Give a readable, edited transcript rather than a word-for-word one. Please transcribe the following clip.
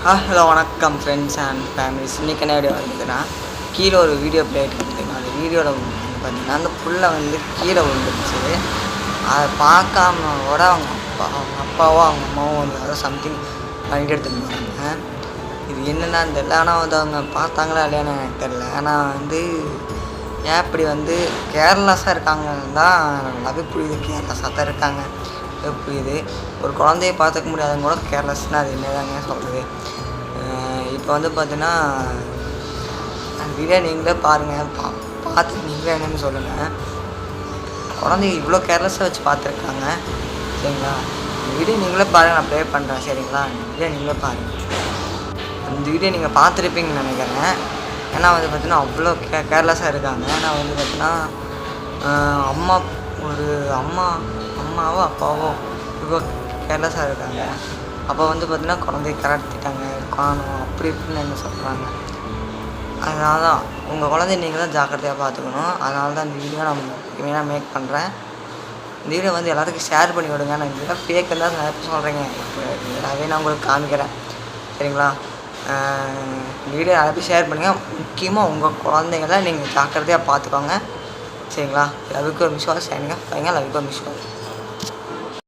Hello வணக்கம் friends and families. இன்றைக்கி என்ன வீடியோ வந்துதுன்னா, கீழே ஒரு வீடியோ ப்ளே ஆகிட்டு பார்த்தீங்கன்னா, அந்த வீடியோவில் பார்த்தீங்கன்னா அந்த புல்லை கீழே விழுந்துருச்சு. அதை பார்க்காம கூட அவங்க அப்பாவோ அவங்க அம்மாவோ யாரோ சம்திங் பண்ணிட்டு எடுத்துகிட்டு போகிறாங்க. இது என்னென்னு தெரியல. ஆனால் அவங்க பார்த்தாங்களா இல்லையான்னு எனக்கு தெரில. ஆனால் ஏன் இப்படி கேர்லெஸ்ஸாக இருக்காங்கன்னு தான் நல்லாவே புரியுது. கேர்லெஸ்ஸாக தான் இருக்காங்க புரியுது. ஒரு குழந்தைய பார்த்துக்க முடியாதவங்க கூட கேர்லெஸ்னால் அது என்னதாங்க சொல்கிறது. இப்போ பார்த்தீங்கன்னா அந்த வீடியோ நீங்களே பாருங்கள். பார்த்து நீங்களே என்னென்னு சொல்லுங்கள். குழந்தைய இவ்வளோ கேர்லெஸ்ஸாக வச்சு பார்த்துருக்காங்க. சரிங்களா? இந்த வீடியோ நீங்களே பாருங்கள். நான் ப்ளே பண்ணுறேன். சரிங்களா? இந்த வீடியோ நீங்களே பாருங்கள். இந்த வீடியோ நீங்கள் பார்த்துருப்பீங்கன்னு நினைக்கிறேன். ஏன்னா பார்த்தீங்கன்னா அவ்வளோ கேர்லெஸ்ஸாக இருக்காங்க. ஏன்னா பார்த்தீங்கன்னா அம்மாவோ அப்பாவோ இவ்வளோ கேர்லெஸ்ஸாக இருக்காங்க. அப்போ பார்த்தீங்கன்னா குழந்தைய கடத்திட்டாங்க காணும் அப்படி இப்படின்னு என்ன சொல்கிறாங்க. அதனால தான் உங்கள் குழந்தைய நீங்கள் தான் ஜாக்கிரதையாக பார்த்துக்கணும். அதனால தான் இந்த வீடியோ நான் மெயினாக மேக் பண்ணுறேன். இந்த வீடியோ எல்லாத்துக்கும் ஷேர் பண்ணி விடுங்க. நான் இந்த வீடியோ ஃபேக்குன்னு தான் நிறைய சொல்கிறேங்க. இப்போ எல்லாவே நான் உங்களுக்கு காமிக்கிறேன். சரிங்களா? இந்த வீடியோ நிறைய ஷேர் பண்ணுங்கள். முக்கியமாக உங்கள் குழந்தைங்கள நீங்கள் ஜாக்கிரதையாக பார்த்துக்கோங்க. சரிங்களா? லவ்வுக்கு ஒரு மிஸ்வாஸ் செய்யுங்க. லவ்வுக்கு ஒரு மிஸ்வாஸ்.